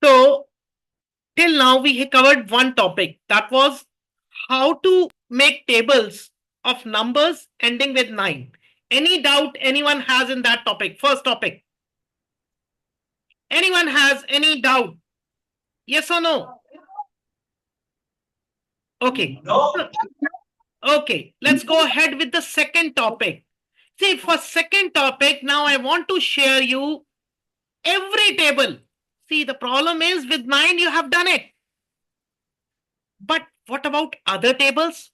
So, till now we covered one topic, that was how to make tables of numbers ending with 9. Any doubt anyone has in that topic? First topic. Anyone has any doubt? Yes or no? Okay. No. Okay, let's go ahead with the second topic. See, for second topic, now I want to share you every table. See, the problem is with 9 you have done it. But what about other tables?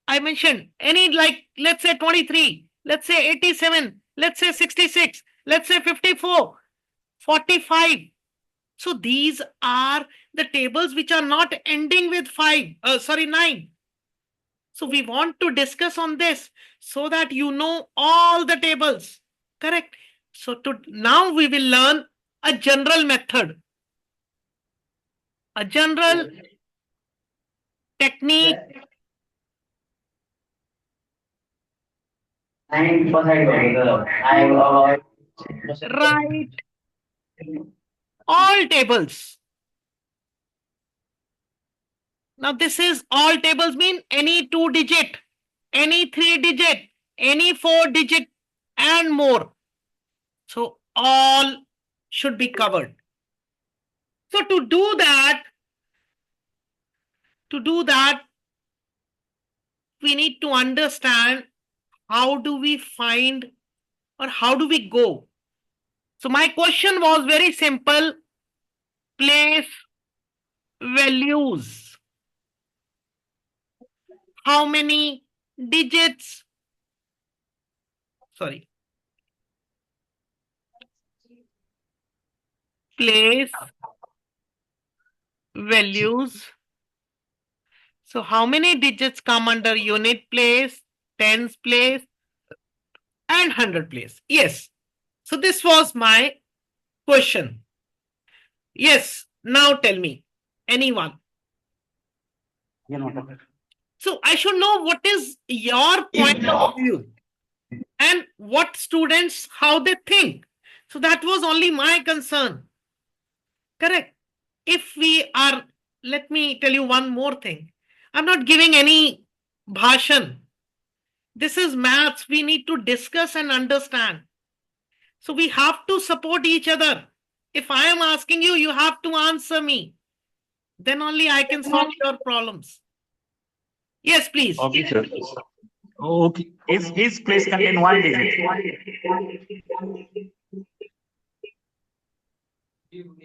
I mentioned any, like, let's say 23, let's say 87, let's say 66, let's say 54, 45. So these are the tables which are not ending with 9. So we want to discuss on this so that you know all the tables. Correct. So now we will learn a general method, a general technique. Write all tables. Now this is all tables mean any 2 digit, any 3 digit, any 4 digit and more. So all should be covered. So to do that, we need to understand how do we find or how do we go. So my question was very simple. Place values. How many digits? Sorry. Place values. So how many digits come under unit place, tens place, and hundred place? Yes. So this was my question. Yes. Now tell me, anyone. So I should know what is your point of view and what students, how they think. So that was only my concern. Correct. If we are, let me tell you one more thing. I'm not giving any bhashan. This is maths. We need to discuss and understand. So we have to support each other. If I am asking you, you have to answer me. Then only I can solve your problems. Yes, please. Okay, sir. Okay. Is place contain one digit? In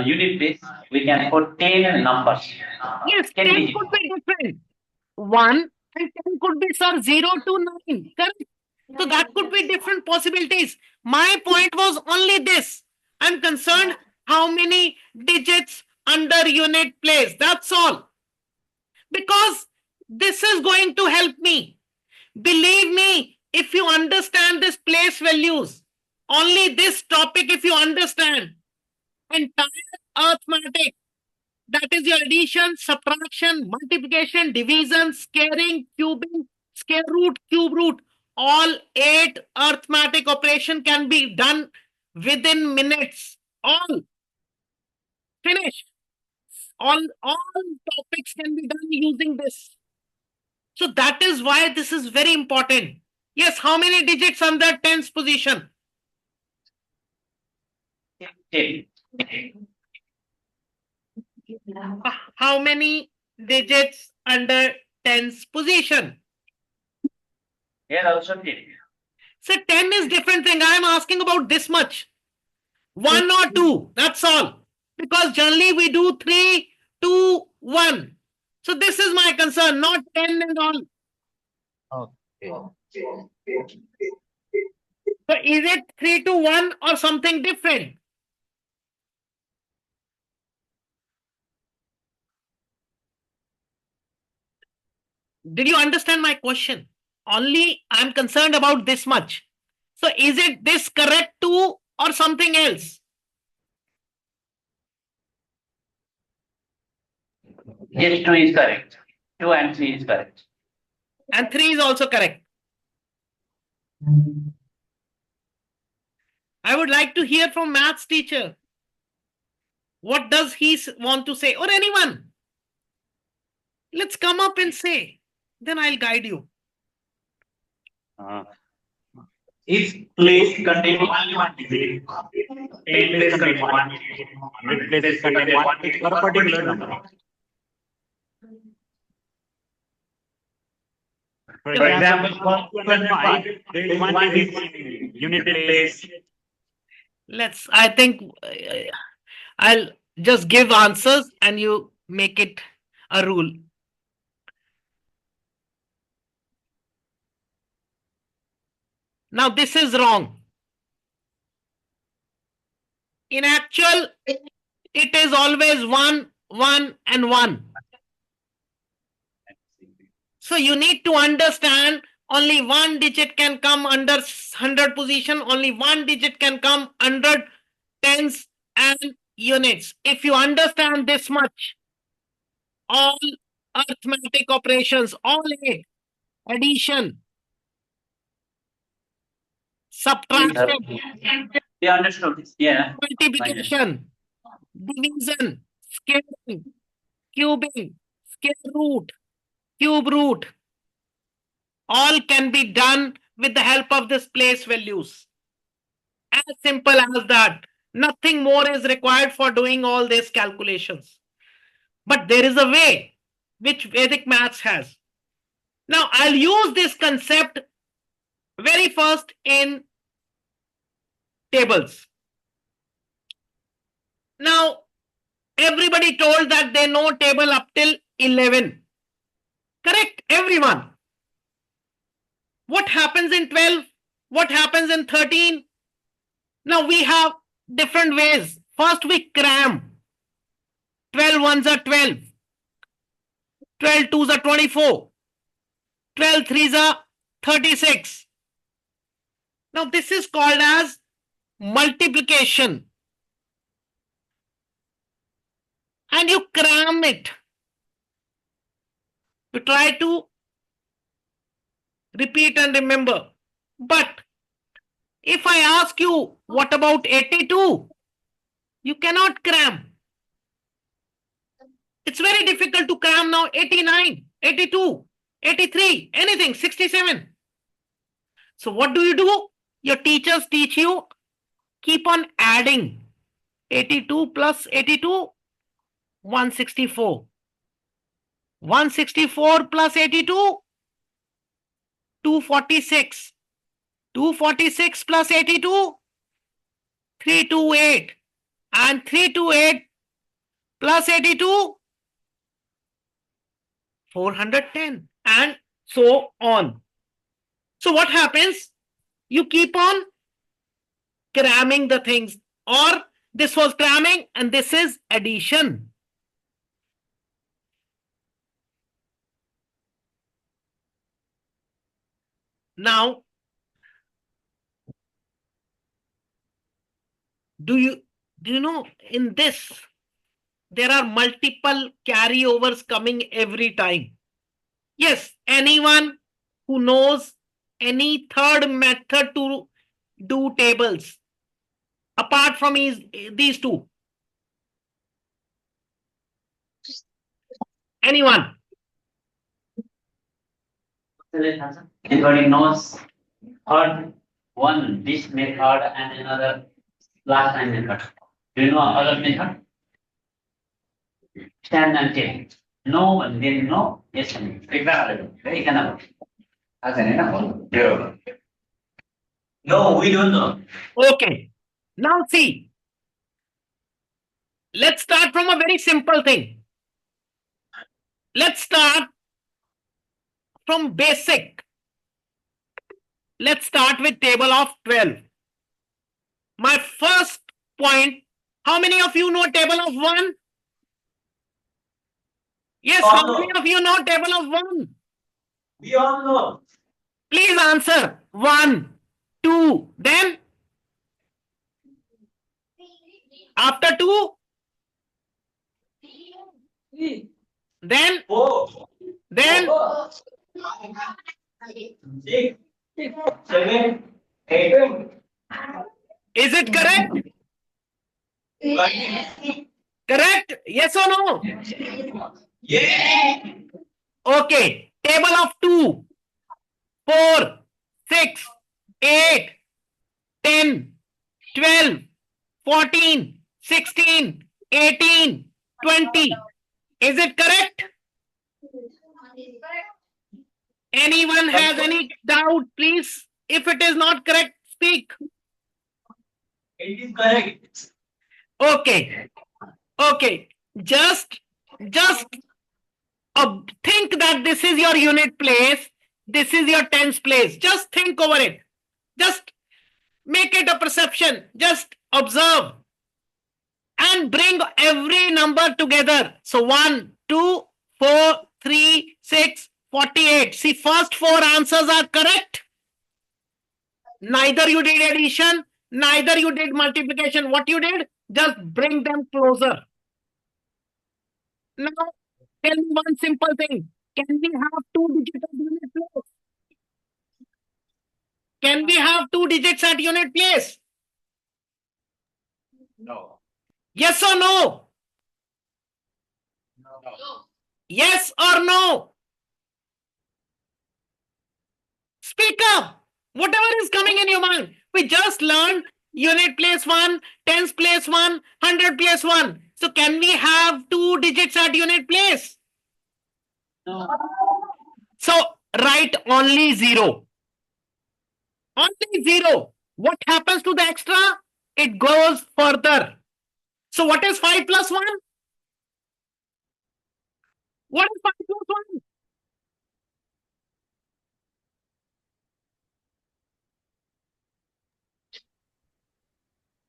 unit base, we can put 10 numbers. Yes, 10 10 digits. could be different. 1 and 10 could be, sir, 0 to 9. Correct? So that could be different possibilities. My point was only this. I'm concerned how many digits under unit place. That's all. Because this is going to help me. Believe me, if you understand this place values, only this topic, if you understand, entire arithmetic, that is your addition, subtraction, multiplication, division, scaling, cubing, square root, cube root, all 8 arithmetic operation can be done within minutes. All finished. All topics can be done using this. So that is why this is very important. Yes, how many digits under tens position? 10. How many digits under tens position? Here also 10. So 10 is different thing. I am asking about this much. 1 or 2. That's all. Because generally we do 3, 2, 1. So this is my concern, not 10 and all. Okay. So is it 3 to 1 or something different? Did you understand my question? Only I'm concerned about this much. So is it this correct too or something else? Yes, 2 is correct. 2 and 3 is correct. And 3 is also correct. I would like to hear from maths teacher. What does he want to say, or anyone? Let's come up and say. Then I'll guide you. If place contain only one digit, 10 place contain one digit, 100 places contain one digit or a particular number. For example, 125, there is one digit in unit place. I think I'll just give answers and you make it a rule. Now this is wrong. In actual, it is always 1, 1 and 1. So you need to understand only one digit can come under 100 position, only one digit can come under tens and units. If you understand this much, all arithmetic operations, all 8, addition, subtraction, Yeah, understood. Yeah. multiplication, division, scaling, cubing, square root, cube root, all can be done with the help of this place values. As simple as that. Nothing more is required for doing all these calculations. But there is a way which Vedic maths has. Now, I'll use this concept very first in tables. Now, everybody told that they know table up till 11. Correct? Everyone. What happens in 12? What happens in 13? Now, we have different ways. First, we cram. 12 ones are 12. 12 twos are 24. 12 threes are 36. Now, this is called as multiplication. And you cram it. You try to repeat and remember. But if I ask you, what about 82? You cannot cram. It's very difficult to cram now 89, 82, 83, anything, 67. So what do? Your teachers teach you, keep on adding. 82 plus 82, 164. 164 plus 82, 246. 246 plus 82, 328. And 328 plus 82, 410. And so on. So what happens? You keep on cramming the things. Or this was cramming and this is addition. Now, do you know in this there are multiple carryovers coming every time? Yes, anyone who knows any third method to do tables apart from these two? Anyone? Anybody knows third one, this method and another last time method? Do you know other method? Stand and take. No, and then no, yes and no. Exactly. Very kind of. As an example. Yeah. No, we don't know. Okay. Now see. Let's start from a very simple thing. Let's start from basic. Let's start with table of 12. My first point, how many of you know table of 1? Yes, All how know. many of you know table of 1? We all know. Please answer. 1, 2, then after 2, then Four. then 6, 7, 8. Is it correct? Correct? Yes or no? Okay. Table of 2, 4, 6, 8, 10, 12, 14, 16, 18, 20. Is it correct? Anyone has any doubt, please? If it is not correct, speak. It is correct. Okay. Okay. Just think that this is your unit place. This is your tens place. Just think over it. Just make it a perception. Just observe. And bring every number together. So 1, 2, 4, 3, 6, 48. See, first 4 answers are correct. Neither you did addition, neither you did multiplication. What you did? Just bring them closer. Now, tell me one simple thing. Can we have 2 digits at unit place? Can we have 2 digits at unit place? No. Yes or no? Yes or no? Speak up. Whatever is coming in your mind. We just learned unit place 1, tens place 1, 100 place 1. So can we have 2 digits at unit place? No. So write only 0. Only 0. What happens to the extra? It goes further. So what is 5 plus 1? What is 5 plus 1?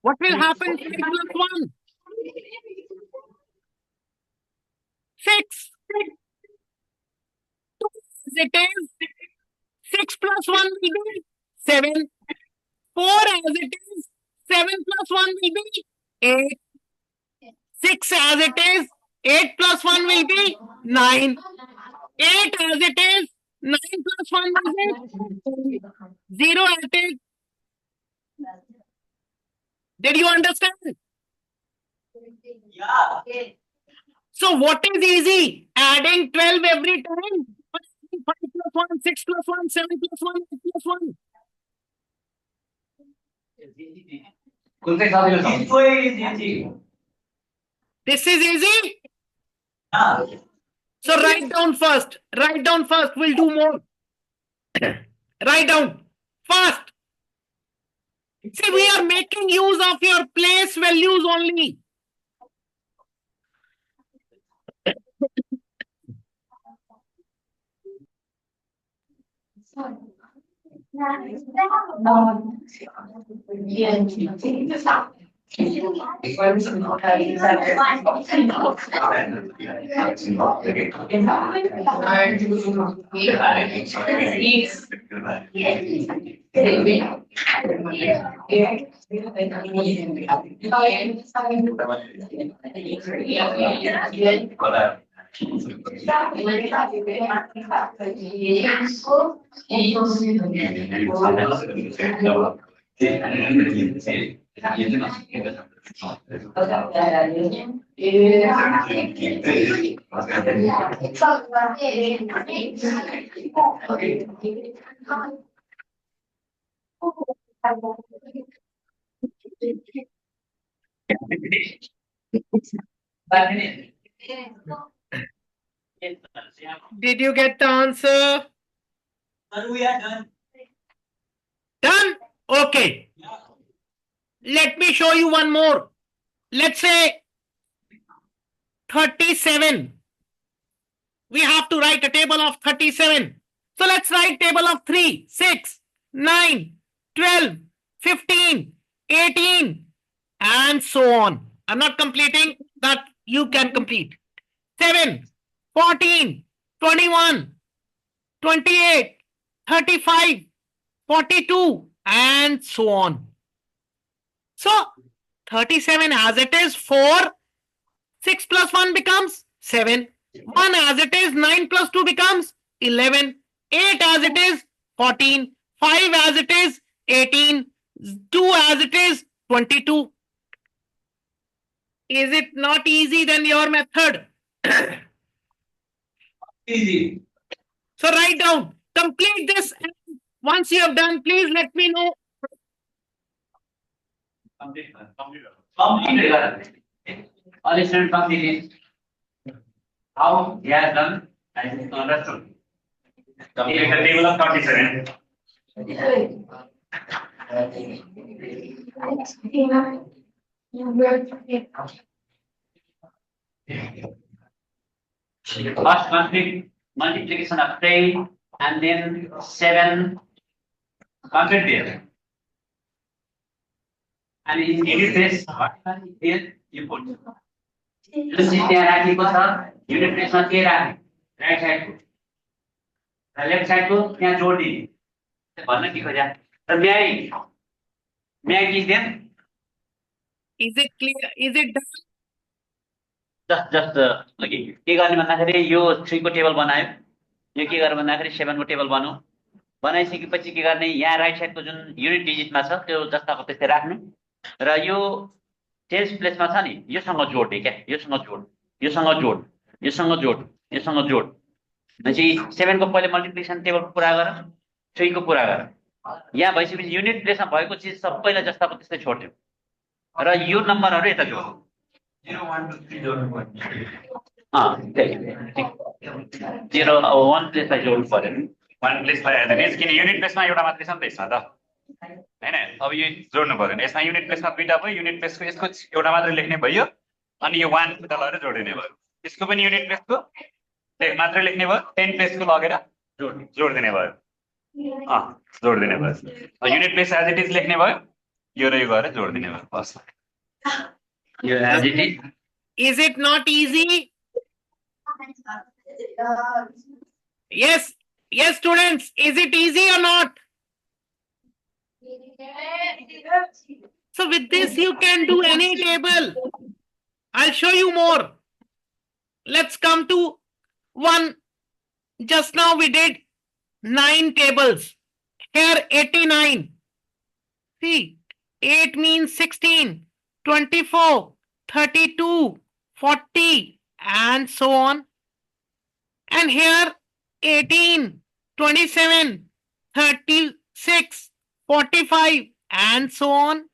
What will happen 5 plus 1? 6. It is 6 plus 1 will be 7. 4 as it is, 7 plus 1 will be 8. 6 as it is, 8 plus 1 will be 9. 8 as it is, 9 plus 1 will be 0 as it is. Did you understand? Yeah. So what is easy? Adding 12 every time? 5 plus 1, 6 plus 1, 7 plus 1, 8 plus 1. It's very easy. This is easy? Yeah. So write down first. Write down first. We'll do more. Write down. Fast. See, we are making use of your place values only. Did you get the answer? Sir, we are done. Done? Okay. Let me show you one more. Let's say 37. We have to write a table of 37. So let's write table of 3, 6, 9, 12, 15, 18, and so on. I'm not completing, that you can complete. 7, 14, 21, 28, 35, 42, and so on. So 37 as it is 4, 6 plus 1 becomes 7. 1 as it is 9 plus 2 becomes 11. 8 as it is 14. 5 as it is 18. 2 as it is 22. Is it not easy than your method? Easy. So write down, complete this. And once you have done, please let me know. Complete. All students complete. How he has done, I think understood. Complete the table of 37. First complete multiplication of 10 and then 7. Complete there. And in this case, whatever is there, you put. जुन चाहिँ त्यहाँ राखेको छ unit प्लेसमा के राख्ने right साइडको र left साइडको त्यहाँ जोडिने भन्न के खोज्या र म्याग is then Is it clear? Is it done? Just लगी के गर्ने भन्दाखेरि यो 3 को टेबल बनायो यो के गर्ने भन्दाखेरि 7 को टेबल बनाइसकेपछि के गर्ने यहाँ राइट साइडको जुन युनिट डिजिटमा छ त्यो जस्ताको त्यस्तै राख्नु र यो चेन्ज प्लेसमा छ नि योसँग जोड्ने क्या योसँग जोड भनेपछि 7 को पहिले मल्टिप्लिकेसन टेबलको पुरा गर 3 को पुरा गर यहाँ भइसकेपछि युनिट प्लेसमा भएको चिज सबैलाई जस्ताको त्यस्तै छोड्यो र यो नम्बरहरु यता जोड 0, 1, 2, 3 जोड्नु पर्छ। 0 1 प्लेसलाई जोड्नु पर्यो नि 1 प्लेसलाई हेर्दैन किन युनिट प्लेसमा एउटा मात्रै छ नि त यसमा त हैन अब यो जोड्नु पर्दैन यसमा युनिट प्लेसमा दुईटा भयो युनिट प्लेसको यसको एउटा मात्रै लेख्ने भयो अनि यो 1 उता लगेर जोडिने भयो यसको पनि युनिट प्लेसको मात्रै लेख्ने भयो 10 प्लेसको लगेर जोड्दिने भयो जोड्दिने भयो unit place as it is लेख्ने भयो यो र यो गरेर जोड्दिने भयो बस यो as it is Is it not easy? Yes, students. Is it easy or not? So with this, you can do any table. I'll show you more. Let's come to one. Just now we did 9 tables. Here 89. See, 8 means 16, 24, 32, 40, and so on. And here 18, 27, 36, 45, and so on.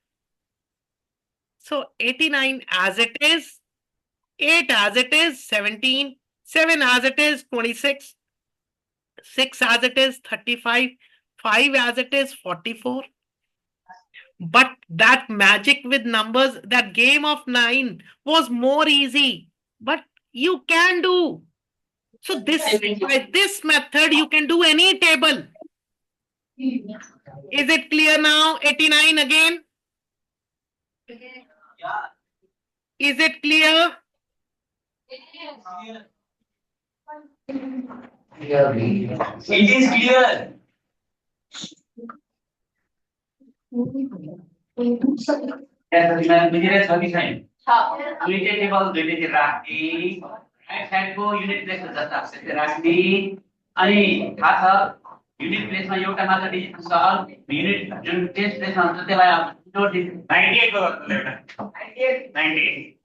So 89 as it is, 8 as it is, 17, 7 as it is, 26, 6 as it is, 35, 5 as it is, 44. But that magic with numbers, that game of 9 was more easy. But you can do. So by this method, you can do any table. Is it clear now? 89 again. Is it clear? It is clear. बुझिरहेछ कि छैन दुईटै table दुईटै राख्ने right साइडको unit प्लेसमा जस्ता त्यस्तै राख्ने अनि थाहा छ युनिट प्लेसमा एउटा मात्र डिजिट हुन्छ युनिट जुन टेस्ट प्लेसमा हुन्छ त्यसलाई जोड्दिनु 98 को गर्नु एउटा 98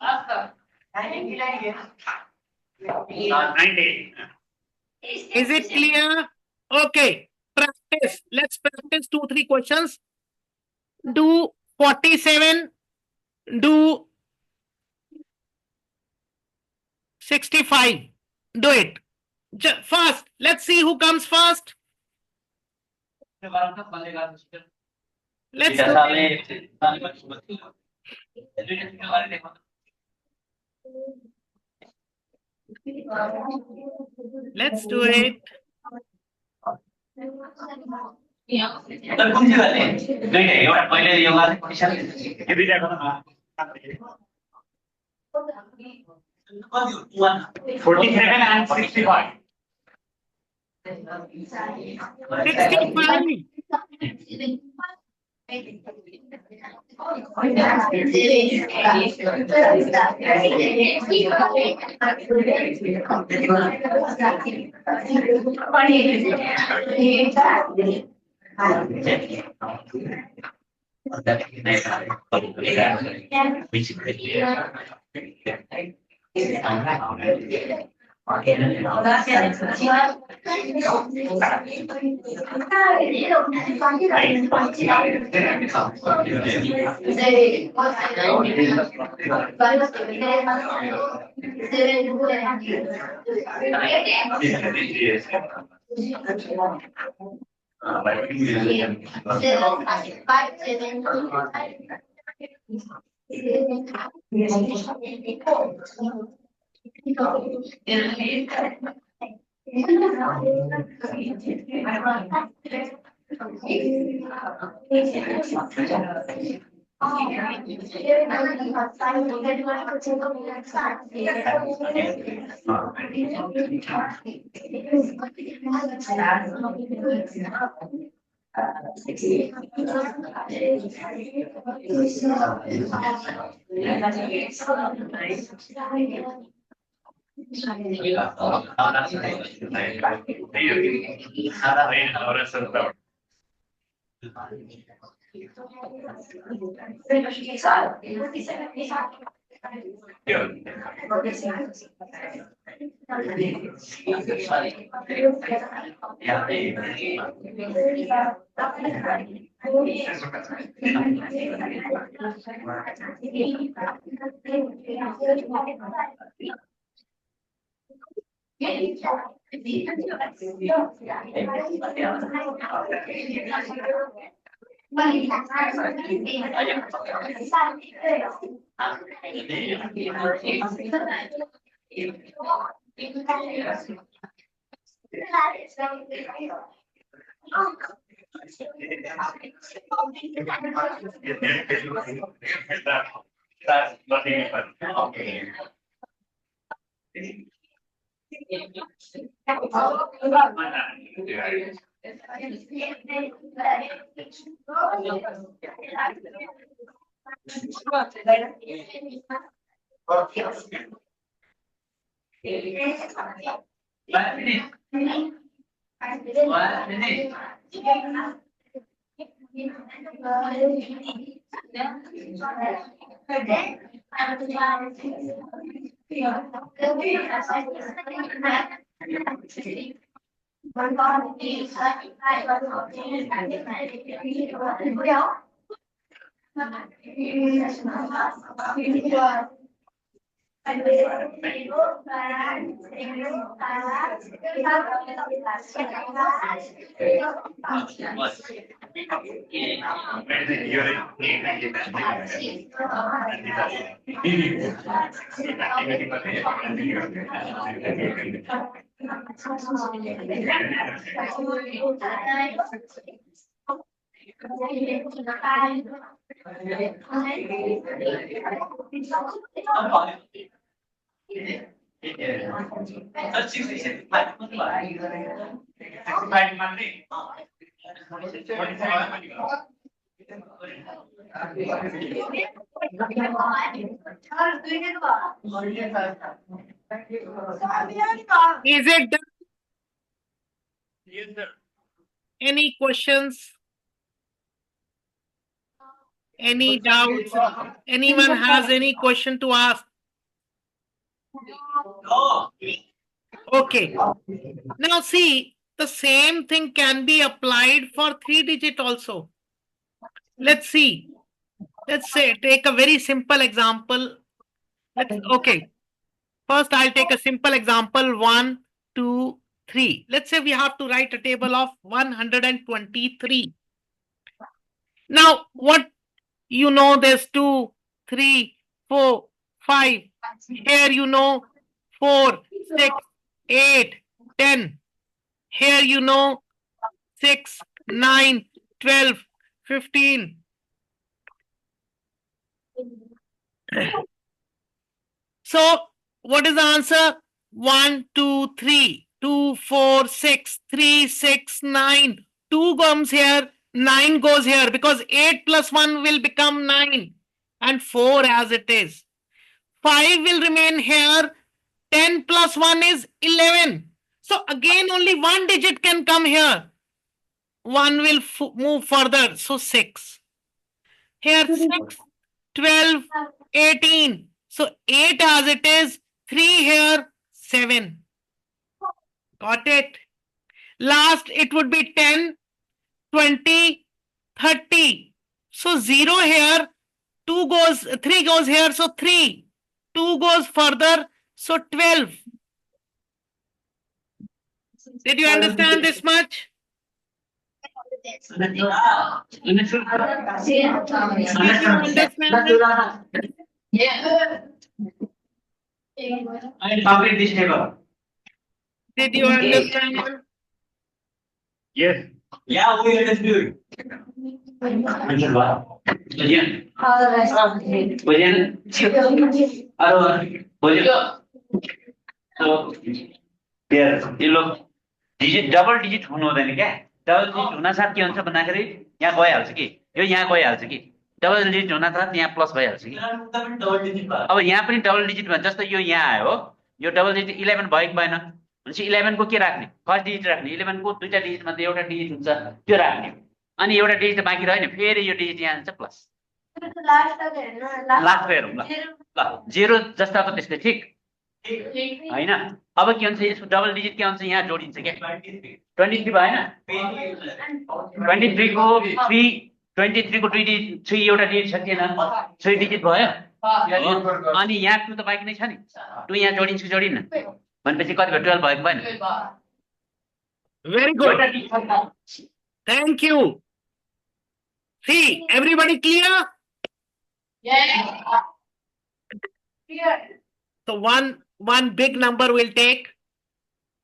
Is it clear? Okay. Practice. Let's practice 2-3 questions. Do 47. Do 65. Do it. First. Let's see who comes first. Let's do it. कुन चाहिँ गर्ने दुईटै एउटा पहिले यो गर्ने यो दुईटा गर्नु 47 and 65 65. Is it done? Any questions? Any doubts? Anyone has any question to ask? Okay. Now see, the same thing can be applied for 3-digit also. Let's see. Let's say take a very simple example. Okay. First, I'll take a simple example 1, 2, 3. Let's say we have to write a table of 123. Now, what you know, there's 2, 3, 4, 5. Here you know 4, 6, 8, 10. Here you know 6, 9, 12, 15. So, what is the answer? 1, 2, 3. 2, 4, 6, 3, 6, 9. 2 comes here, 9 goes here because 8 plus 1 will become 9 and 4 as it is. 5 will remain here. 10 plus 1 is 11. So again, only one digit can come here. 1 will move further. So 6. here 6, 12, 18. So 8 as it is, 3 here, 7. Got it? Last, it would be 10, 20, 30. So 0 here, 3 goes here, so 3. 2 goes further, so 12. Did you understand this much? Did you understand this? And complete this table. Did you understand? Yes. Yeah, we understood. Mention what? Again. Again. So here, you look. Digit double digit हुनु हुँदैन क्या double digit हुन साथ के हुन्छ भन्दाखेरि यहाँ गइहाल्छ कि यो यहाँ गइहाल्छ कि डबल डिजिट हुन साथ यहाँ प्लस भइहाल्छ कि अब यहाँ पनि डबल डिजिट भन्छ जस्तो यो यहाँ आयो यो डबल डिजिट 11 भएको भएन भनेपछि 11 को के राख्ने फर्स्ट डिजिट राख्ने 11 को दुईटा डिजिट मध्ये एउटा डिजिट हुन्छ त्यो राख्ने अनि एउटा डिजिट बाँकी रहेन फेरि यो डिजिट यहाँ हुन्छ प्लस लास्ट हेरौँ ल जेरो जस्ताको त्यस्तै ठीक हैन अब के हुन्छ यसको डबल डिजिट के हुन्छ यहाँ जोडिन्छ के 23 भएन 23 को 3 23 को 3 एउटा डिजिट छ किन 3 डिजिट भयो अनि यहाँ 2 त बाँकी नै छ नि 2 यहाँ जोडिन्छ कि जोडिन्न भनेपछि कति भयो 12 भएको भएन Very good. Thank you. See, everybody clear? Yeah. So one big number will take.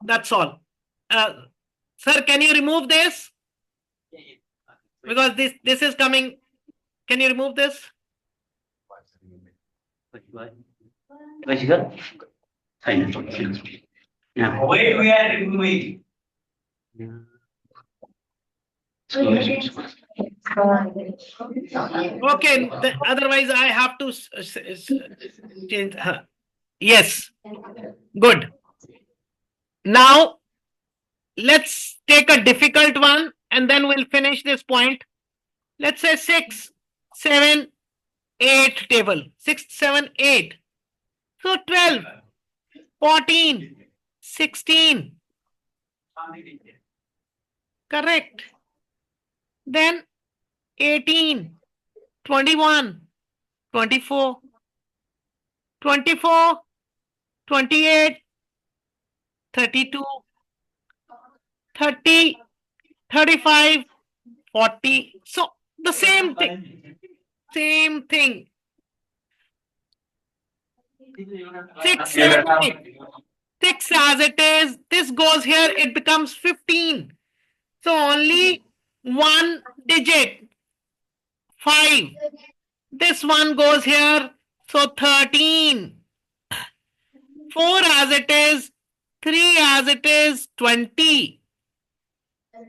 That's all. Sir, can you remove this? Because this is coming. Can you remove this? Wait, we are removing. Okay. Otherwise, I have to change. Yes. Good. Now, let's take a difficult one and then we'll finish this point. Let's say 6, 7, 8 table. 6, 7, 8. So 12, 14, 16. Correct. Then 18, 21, 24, 24, 28, 32, 30, 35, 40. So the same thing. Same thing. 6, 7, 8. 6 as it is. This goes here. It becomes 15. So only one digit. 5. This one goes here. So 13. 4 as it is. 3 as it is. 20.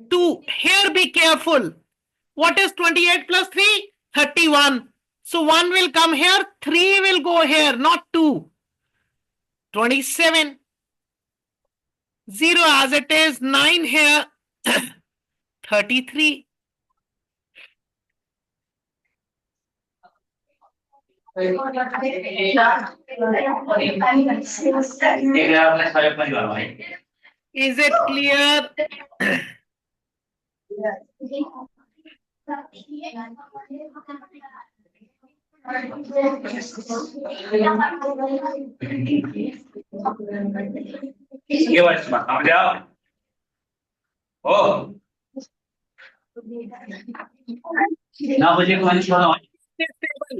2. Here be careful. What is 28 plus 3? 31. So 1 will come here. 3 will go here. Not 2. 27. 0 as it is. 9 here. 33. Is it clear? के भन्छ समझ आओ हो नबुझेको मान्छे सोधौँ है This table.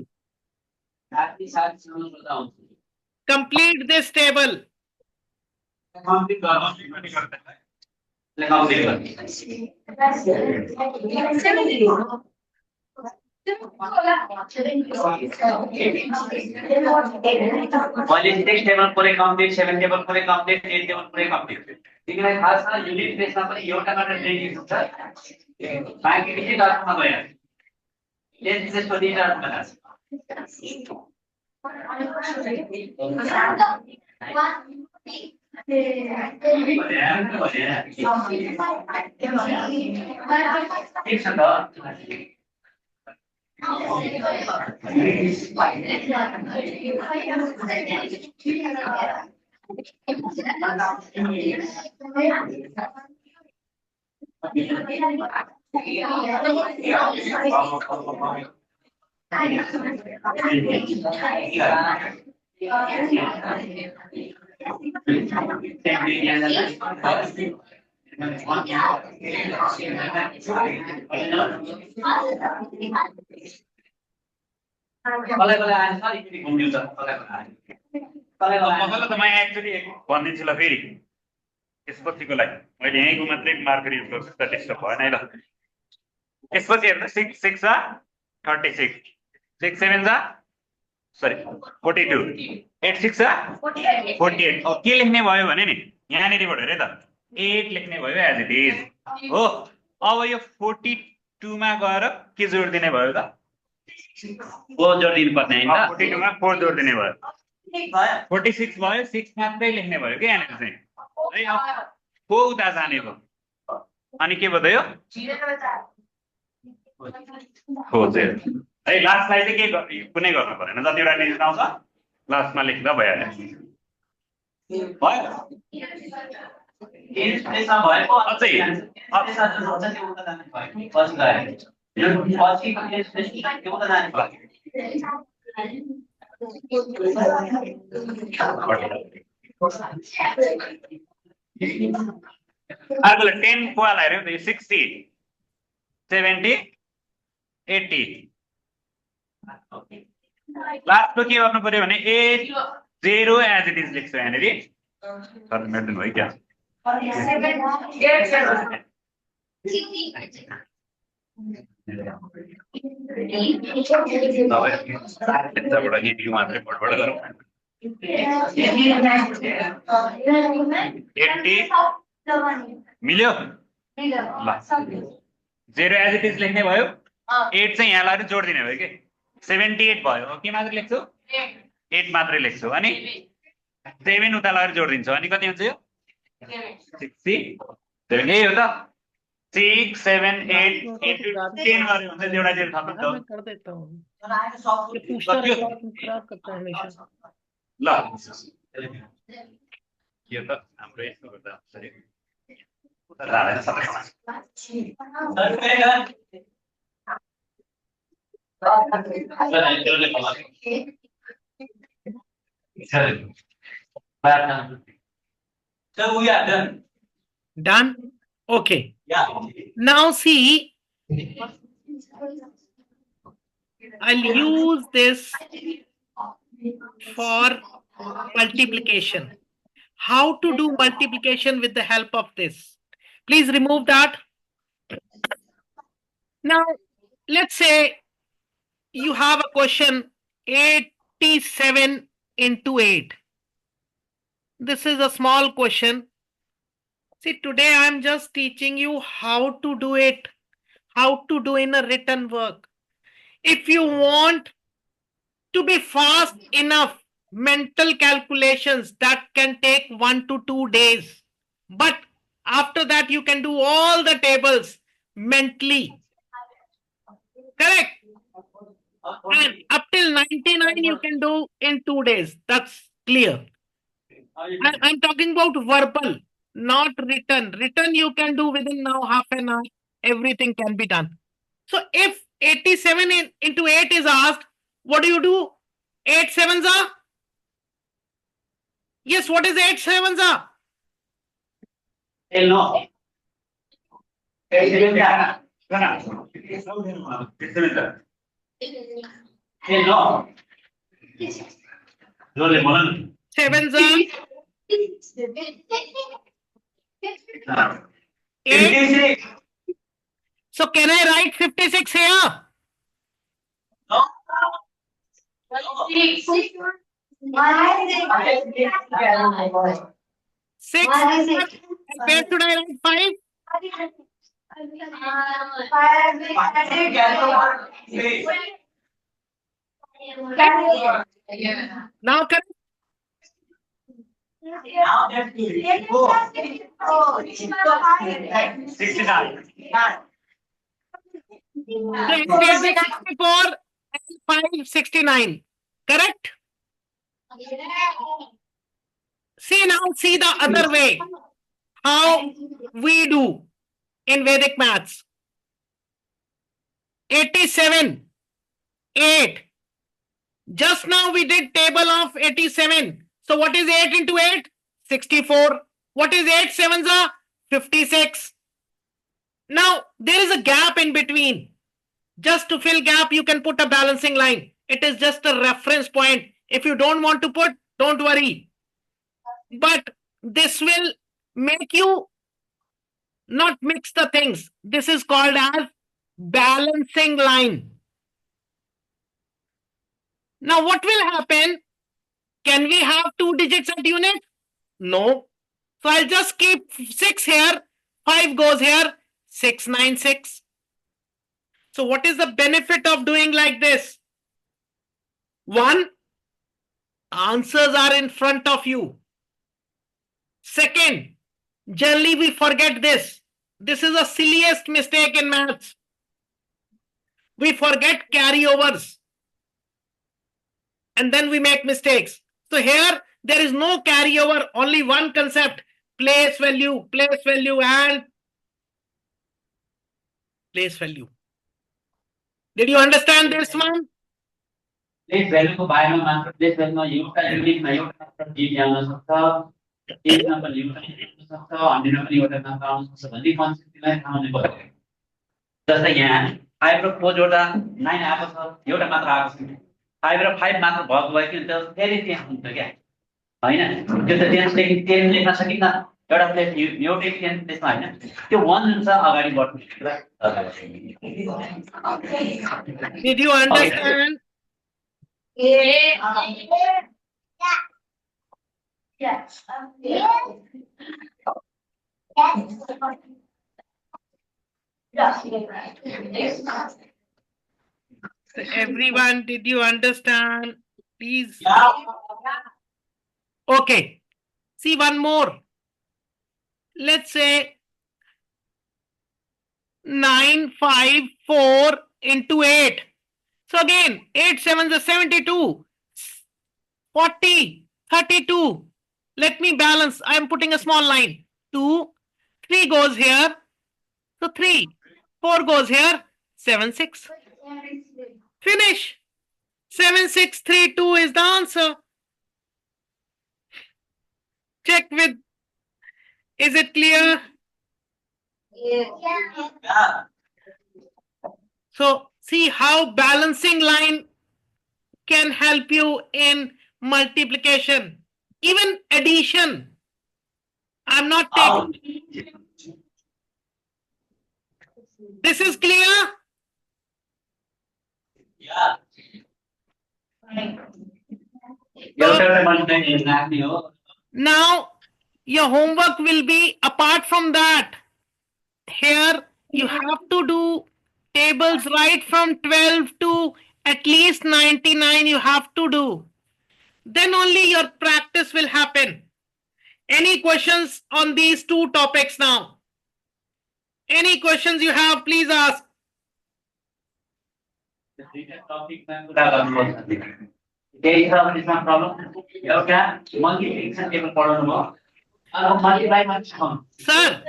साथी सोध्दा हुन्छ Complete this table. कम्प्लिट मैले 6 टेबल पुरै कम्प्लिट 7 टेबल पुरै कम्प्लिट 8 टेबल पुरै कम्प्लिट तिमीलाई थाहा छ युनिट टेस्टमा पनि एउटा मात्र डिजिट हुन्छ बाँकी डिजिट अर्थमा गयो टेस्ट टेस्टको डिजिट अर्थमा जान्छ ठिक छ त मसला त म एक्चुअली भनिदिन्छु ल फेरि त्यसपछिकोलाई मैले यहीँको मात्रै मार्कर युज गर्छु त डिस्टर्ब भएन है ल त्यसपछि हेर्नु 6 6 जा 36 6 7 जा सरी 42 8 6 जा 48 अब के लेख्ने भयो भने नि यहाँनिरबाट हेरे त 8 लेख्ने भयो एज इट इज हो अब यो 42 मा गएर के जोड्दिने भयो त 4 जोडिदिनु पर्ने हैन त 42 मा 4 जोड्दिने भयो 46 भयो 6 मात्रै लेख्ने भयो के यहाँनिर चाहिँ है अब 4 उता जाने भयो अनि के बतायो हो चाहिँ है लास्टलाई चाहिँ के कुनै गर्नु परेन जतिवटा डिजिट आउँछ लास्टमा लेख्दा भइहाल्यो भयो अझै अर्कोलाई 10 पोवाल हेऱ्यो नि 60 70 80 लास्टको के गर्नु पर्यो भने 8 0 एज इट इज लेख्छु यहाँनिर सर मेट्नु भयो क्या तपाईहरुबाट हिट यु मात्रै बोर्डबाट गरौँ 80 मिल्यो ल 0 एज इट इज लेख्ने भयो 8 चाहिँ यहाँ लाएर जोड्दिने भयो के 78 भयो के मात्र लेख्छु 8 मात्रै लेख्छु अनि 7 उता लगाएर जोडिदिन्छु अनि कति हुन्छ यो 60 7 यही हो त 6 7 8 into 10 गरे हुन्छ एउटा जेरो थप्नु मैं कर देता हूँ ये ल पूछता त्यो रहता है, तुम खराब करता है हमेशा ल यो त हाम्रो यस्तो गर्दा सरी उता जाँदैन सबैमा So we are done. done okay Yeah. now see I'll use this for multiplication. How to do multiplication with the help of this? Please remove that. Now, let's say you have a question 87 into 8. This is a small question. See, today I'm just teaching you how to do it, how to do in a written work. If you want to be fast enough, mental calculations that can take 1 to 2 days. But after that, you can do all the tables mentally. Correct? And up till 99, you can do in 2 days. That's clear. I'm talking about verbal, not written. Written, you can do within now half an hour. Everything can be done. So if 87 into 8 is asked, what do you do? 8 sevens are? Yes, what is 8 sevens are? Hell no. Hell no. Jole bolan. Sevens are 8. 56. So can I write 56 here? No. 6. Where should I write 5? Now can 69 64 569. Correct? See now, see the other way. How we do in Vedic maths. 87, 8. Just now we did table of 87. So what is 8 into 8? 64. What is 8 sevens are? 56. Now there is a gap in between. Just to fill gap, you can put a balancing line. It is just a reference point. If you don't want to put, don't worry. But this will make you not mix the things. This is called as balancing line. Now what will happen? Can we have 2 digits at unit? No. So I'll just keep 6 here, 5 goes here, 696. So what is the benefit of doing like this? One, answers are in front of you. Second, generally we forget this. This is the silliest mistake in maths. We forget carryovers. And then we make mistakes. So here, there is no carryover, only one concept, place value, and place value. Did you understand this one? Place भ्यालुको बारेमा मात्र place भ्यालुमा एउटा युनिटमा एउटा मात्र डिभी आउन सक्छ, टेनमा पनि एउटा आउन सक्छ, हन्ड्रेडमा पनि एउटा मात्र आउन सक्छ भन्ने कन्सेप्ट तिमीलाई थाहा हुनु पर्यो। जस्तै यहाँ 5 र 4 जोड्दा 9 आएको छ, एउटा मात्र आएको छ। 5 र 5 मात्र भएको भए कि त फेरि त्यहाँ हुन्छ क्या, हैन? त्यो त त्यहाँ लेख्न 10 लेख्न सकिन्न, एउटा प्लेस एउटै 10 प्लेसमा हैन, त्यो 1 हुन्छ अगाडि बढ्नु। Did you understand? So everyone, did you understand? Please. Okay. See one more. Let's say 954 into 8. So again, 8 sevens are 72, 40, 32. Let me balance. I am putting a small line. 2, 3 goes here. So 3, 4 goes here. 7, 6. Finish. 7632 is the answer. Check with. Is it clear? So see how balancing line can help you in multiplication, even addition. I'm not taking. This is clear? Yeah. So, now your homework will be apart from that. Here you have to do tables right from 12 to at least 99 you have to do. Then only your practice will happen. Any questions on these 2 topics now? Any questions you have, please ask. Sir,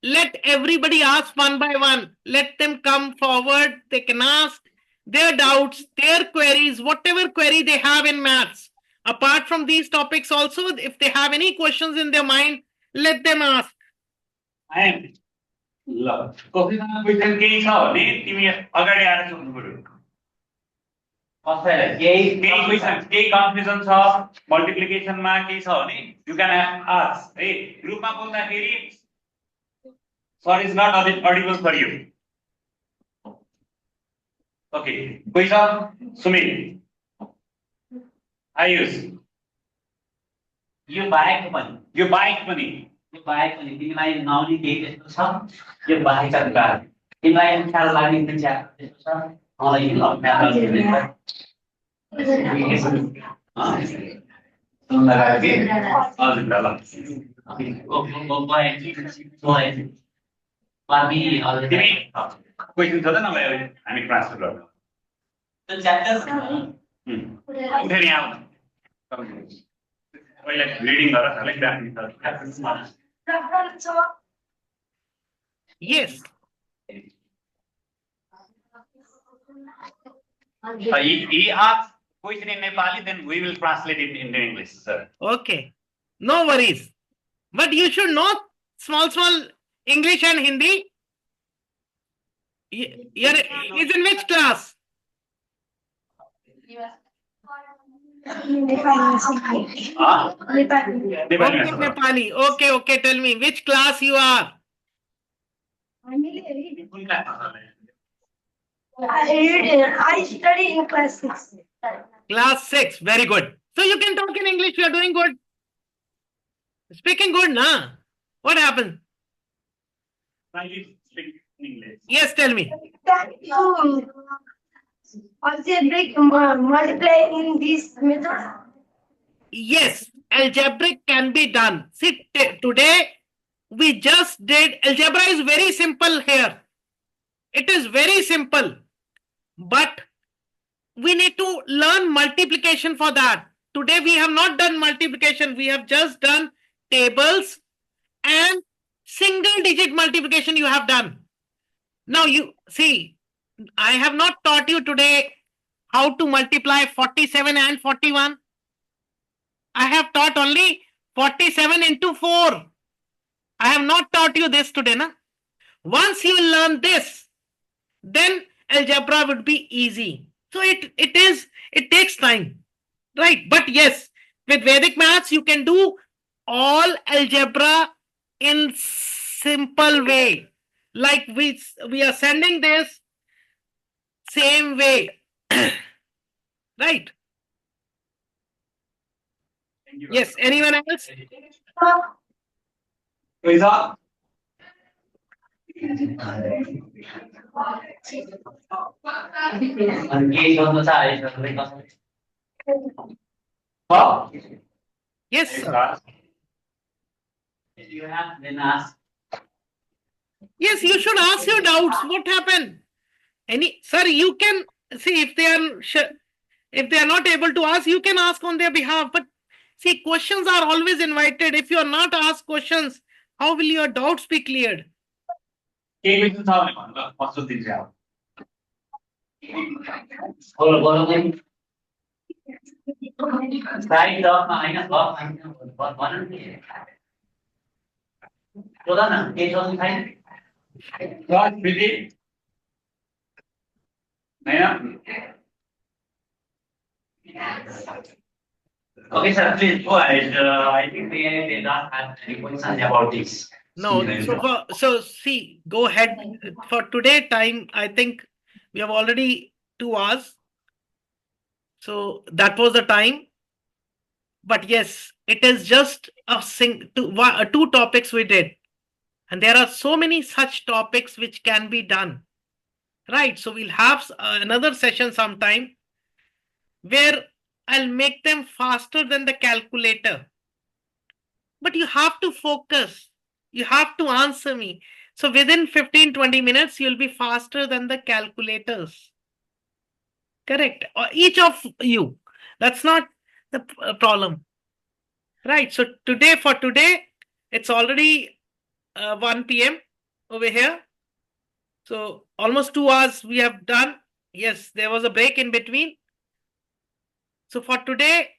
let everybody ask one by one. Let them come forward. They can ask their doubts, their queries, whatever query they have in maths. Apart from these topics also, if they have any questions in their mind, let them ask. I am. ल कतिजना question केही छ भने तिमी अगाडि आएर सोध्नु पर्यो। कसैलाई केही क्वेशन केही कन्फ्युजन छ मल्टिप्लिकेसनमा केही छ भने यु क्यान आस्क। है ग्रुपमा बोल्दाखेरि sir is not audible for you. Okay कोही छ? सुमित, आयुष, यो बाहेक पनि तिमीलाई नआउने केही त्यस्तो छ? यो बाहेकका कुराहरू तिमीलाई ख्याल लाग्ने कुन चाहिँ त्यस्तो छ? मलाई यो क्वेसन छ त नभए हामी ट्रान्सफर गर्छौँ। त्यो च्याप्टर उठेर यहाँ आउनु। पहिला रिडिङ गर अलिक graphics Yes. He asked question in Nepali, then we will translate it into English, sir. Okay. No worries. But you should know small English and Hindi. You're is in which class? Huh? Okay, Nepali, sir. Nepali. Okay. Tell me which class you are. कुन क्लासमा छ? I study in class 6. Class 6. Very good. So you can talk in English. You are doing good. Speaking good, na? What happened? Try to speak in English. Yes, tell me. Algebraic multiply in this method. Yes, algebraic can be done. See, today we just did algebra is very simple here. It is very simple, but we need to learn multiplication for that. Today we have not done multiplication. We have just done tables and single digit multiplication you have done. Now you see, I have not taught you today how to multiply 47 and 41. I have taught only 47 into 4. I have not taught you this today, na? Once you learn this, then algebra would be easy. So it takes time, right? But yes, with Vedic maths, you can do all algebra in simple way. Like we are sending this same way, right? Thank you. Yes, anyone else? Lisa? अनि केही सोध्नु छ है सरले कसरी Huh? Yes, sir. You have been asked. Yes, you should ask your doubts. What happened? Sir, you can see if they are not able to ask, you can ask on their behalf. But see, questions are always invited. If you are not asked questions, how will your doubts be cleared? केही question छ भने भन्नु ल, म सोधिदिन्छु अब। बोलो नि side डगमा हैन भन्नु नि सोध न केही सोध्नु छैन Right, Billy? Naina? Okay, sir, please go ahead. I think they don't have any questions about this. No, so see, go ahead. For today time, I think we have already 2 hours. So that was the time. But yes, it is just two topics we did. And there are so many such topics which can be done. Right, so we'll have another session sometime where I'll make them faster than the calculator. But you have to focus. You have to answer me. So within 15-20 minutes, you'll be faster than the calculators. Correct. Or each of you. That's not the problem. Right. So for today, it's already 1 p.m. over here. So almost 2 hours we have done. Yes, there was a break in between. So for today,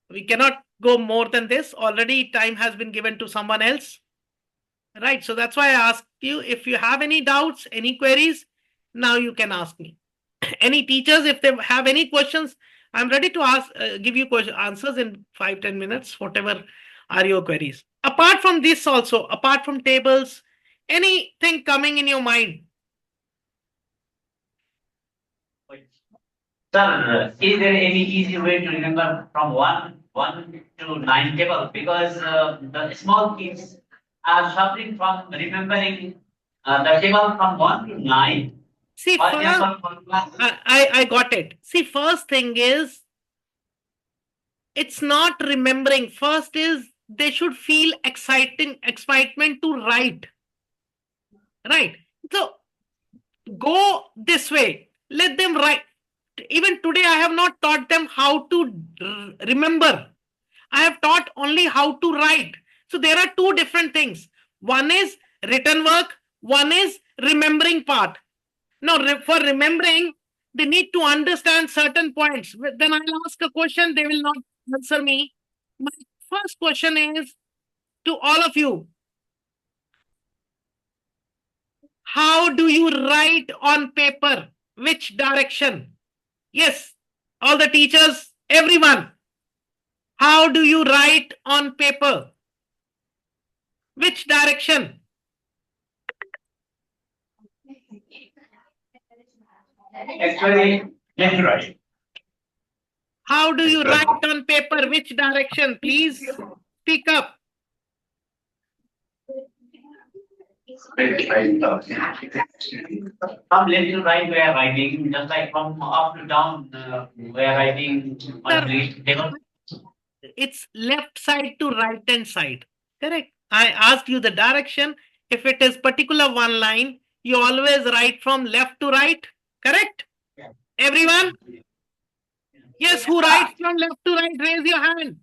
we cannot go more than this. Already time has been given to someone else. Right. So that's why I asked you if you have any doubts, any queries, now you can ask me. Any teachers, if they have any questions, I'm ready to give you answers in 5-10 minutes, whatever are your queries. Apart from this also, apart from tables, anything coming in your mind? Sir, is there any easy way to remember from 1 to 9 table? Because the small kids are suffering from remembering the table from 1 to 9. See, first, I got it. See, first thing is, it's not remembering. First is they should feel excitement to write. Right. So go this way. Let them write. Even today, I have not taught them how to remember. I have taught only how to write. So there are two different things. One is written work, one is remembering part. Now, for remembering, they need to understand certain points. Then I'll ask a question, they will not answer me. My first question is to all of you. How do you write on paper? Which direction? Yes, all the teachers, everyone. How do you write on paper? Which direction? Actually, Left to right. How do you write on paper? Which direction? Please speak up. from left to right we are writing, just like from up to down we are writing on the table. It's left side to right hand side. Correct. I asked you the direction. If it is particular one line, you always write from left to right. Correct? Yeah. Everyone? Yes, who writes from left to right? Raise your hand.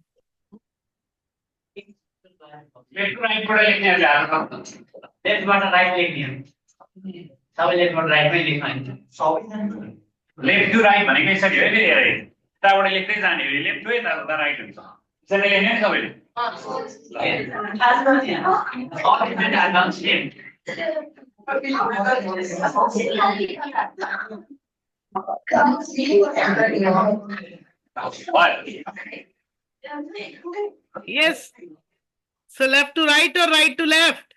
Left to right बाट लेख्ने अहिले हाल्नु पर्छ। लेफ्टबाट right लेख्ने हो सबै लेफ्टबाट राइटमै लेख्नु left to right भनेको यसरी हो फेरि हेरे यताबाट लेख्दै जाने हो लेफ्ट टु यता राइट हुन्छ यसरी लेख्ने नि सबैले Yes. So left to right or right to left?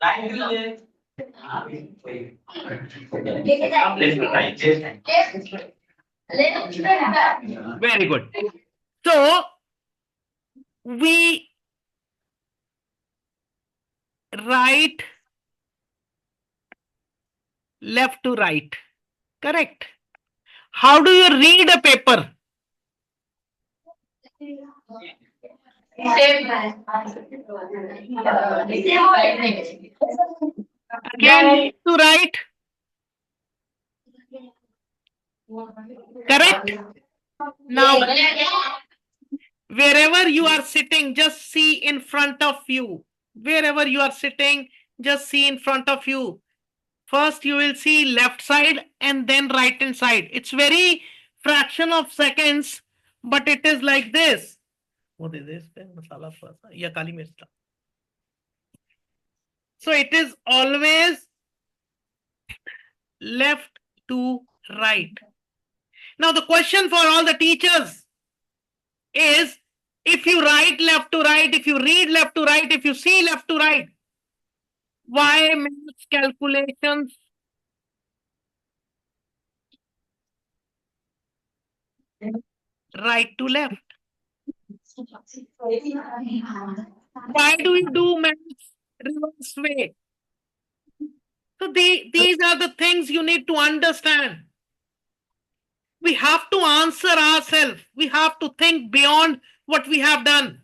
Right to left left to right Very good. So we write left to right. Correct. How do you read a paper? Again, to right. Correct. Now, wherever you are sitting, just see in front of you. Wherever you are sitting, just see in front of you. First, you will see left side and then right hand side. It's very fraction of seconds, but it is like this. What is this? Masala first. Yeah, kali mirch. So it is always left to right. Now the question for all the teachers is, if you write left to right, if you read left to right, if you see left to right, why maths calculations right to left? Why do you do maths reverse way? So these are the things you need to understand. We have to answer ourselves. We have to think beyond what we have done.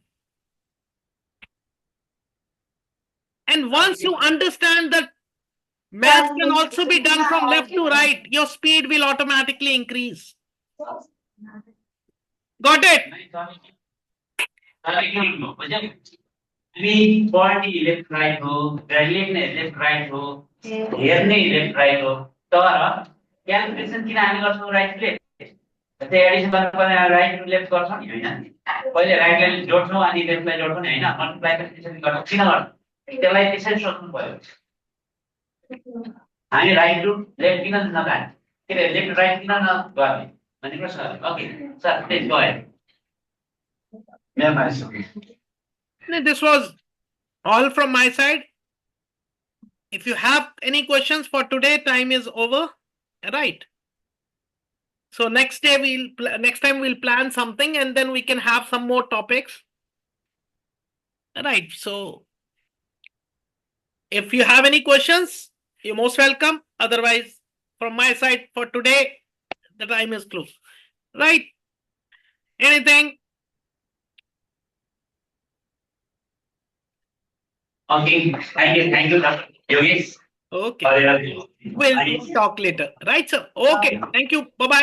And once you understand that math can also be done from left to right, your speed will automatically increase. Got it? We body left right हो, लेख्ने left right हो, हेर्ने left right हो, तर calculation किन हामी गर्छौँ right to left? जस्तै एडिसन गर्नुपर्ने right to left गर्छौँ नि हैन? पहिले right लाई जोड्छौँ अनि left लाई जोड्छौँ नि हैन? मल्टिप्लाई त्यसरी गर्छौँ किन गर्छौँ? त्यसलाई त्यसरी सोच्नु पर्यो। हामी right to left किन नगर्ने? के अरे left to right किन नगर्ने? भन्ने प्रश्न छ। Okay, sir please go ahead. This was all from my side. If you have any questions for today, time is over. Right. So next time we'll plan something and then we can have some more topics. Right. So if you have any questions, you're most welcome. Otherwise, from my side for today, the time is closed. Right. Anything? Okay, thank you, Dr. Yogesh. Okay. We'll talk later. Right, sir? Okay. Thank you. Bye-bye.